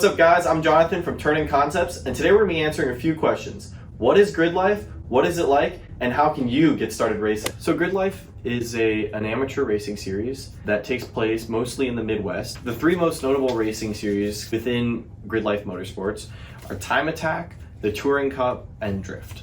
up guys, I'm Jonathan from Turning Concepts, and today we're going to be answering a few questions. What is Gridlife? What is it like? And how can you get started racing? So Gridlife is an amateur racing series that takes place mostly in the Midwest. The three most notable racing series within Gridlife Motorsports are Time Attack, the Touring Cup, and Drift.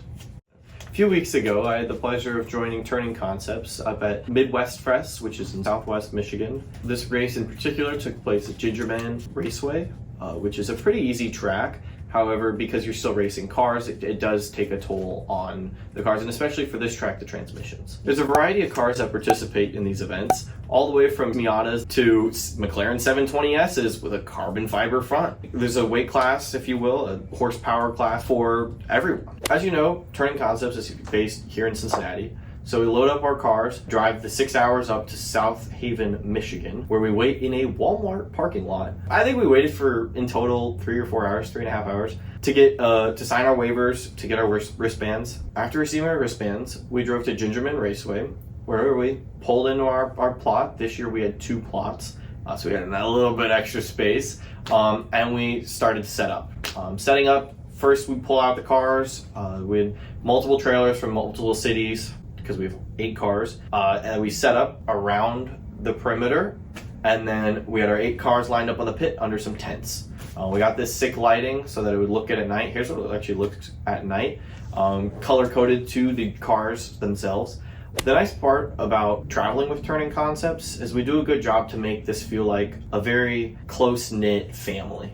A few weeks ago, I had the pleasure of joining Turning Concepts up at Midwest Fest, which is in Southwest Michigan. This race in particular took place at Gingerman Raceway, which is a pretty easy track. However, because you're still racing cars, it does take a toll on the cars, and especially for this track, the transmissions. There's a variety of cars that participate in these events, all the way from Miatas to McLaren 720Ss with a carbon fiber front. There's a weight class, if you will, a horsepower class for everyone. As you know, Turning Concepts is based here in Cincinnati. So we load up our cars, drive the 6 hours up to South Haven, Michigan, where we wait in a Walmart parking lot. I think we waited for, in total, 3 or 4 hours, 3.5 hours, to get to sign our waivers, to get our wristbands. After receiving our wristbands, we drove to Gingerman Raceway, where we pulled into our plot. This year we had 2 plots, so we had a little bit extra space, and we started to set up. Setting up, first we pull out the cars. We had multiple trailers from multiple cities, because we have 8 cars, and we set up around the perimeter, and then we had our 8 cars lined up on the pit under some tents. We got this sick lighting so that it would look good at night. Here's what it actually looks at night, color-coded to the cars themselves. The nice part about traveling with Turning Concepts is we do a good job to make this feel like a very close-knit family.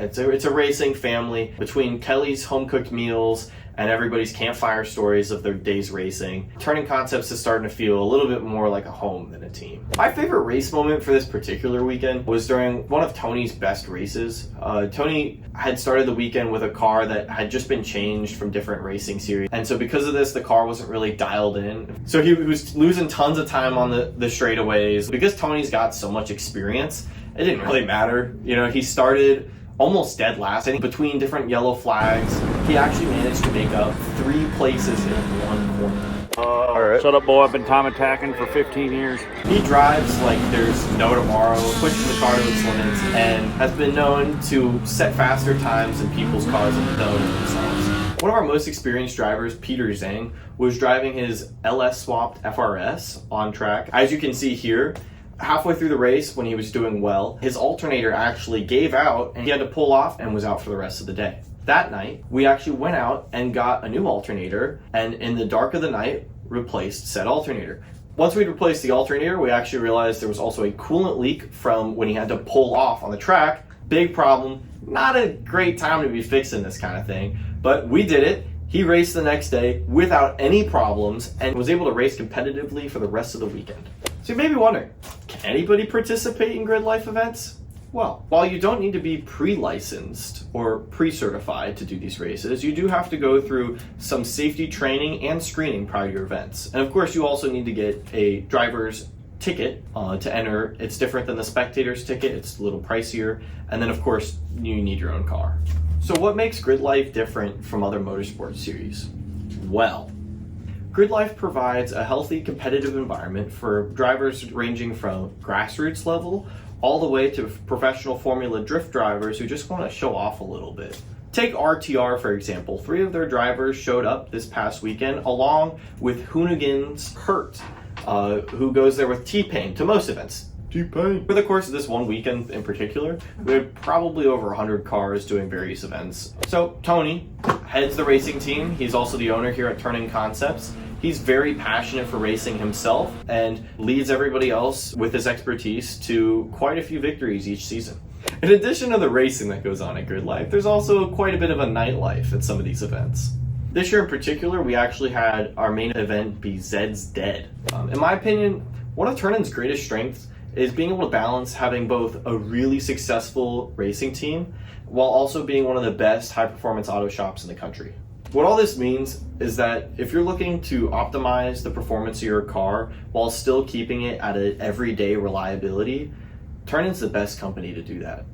It's a racing family between Kelly's home-cooked meals and everybody's campfire stories of their days racing. Turning Concepts is starting to feel a little bit more like a home than a team. My favorite race moment for this particular weekend was during one of Tony's best races. Tony had started the weekend with a car that had just been changed from different racing series. And so because of this, the car wasn't really dialed in. So he was losing tons of time on the straightaways. Because Tony's got so much experience, it didn't really matter. You know, he started almost dead last. I think between different yellow flags, he actually managed to make up 3 places in 1 corner. All right. Shut up, boy. I've been time attacking for 15 years. He drives like there's no tomorrow, pushes the car to its limits, and has been known to set faster times in people's cars than themselves. One of our most experienced drivers, Peter Zhang, was driving his LS swapped FRS on track. As you can see here, halfway through the race, when he was doing well, his alternator actually gave out and he had to pull off and was out for the rest of the day. That night, we actually went out and got a new alternator, and in the dark of the night, replaced said alternator. Once we'd replaced the alternator, we actually realized there was also a coolant leak from when he had to pull off on the track. Big problem. Not a great time to be fixing this kind of thing, but we did it. He raced the next day without any problems and was able to race competitively for the rest of the weekend. So you may be wondering, can anybody participate in Gridlife events? Well, while you don't need to be pre-licensed or pre-certified to do these races, you do have to go through some safety training and screening prior to your events. And of course, you also need to get a driver's ticket to enter. It's different than the spectator's ticket. It's a little pricier. And then of course, you need your own car. So what makes Gridlife different from other motorsport series? Well, Gridlife provides a healthy, competitive environment for drivers ranging from grassroots level all the way to professional Formula Drift drivers who just want to show off a little bit. Take RTR, for example. 3 of their drivers showed up this past weekend, along with Hoonigan's Hurt, who goes there with T-Pain to most events. T-Pain. For the course of this one weekend in particular, we had probably over 100 cars doing various events. So Tony heads the racing team. He's also the owner here at Turning Concepts. He's very passionate for racing himself and leads everybody else with his expertise to quite a few victories each season. In addition to the racing that goes on at Gridlife, there's also quite a bit of a nightlife at some of these events. This year in particular, we actually had our main event be Zed's Dead. In my opinion, one of Turning's greatest strengths is being able to balance having both a really successful racing team while also being one of the best high-performance auto shops in the country. What all this means is that if you're looking to optimize the performance of your car while still keeping it at an everyday reliability, Turning's the best company to do that.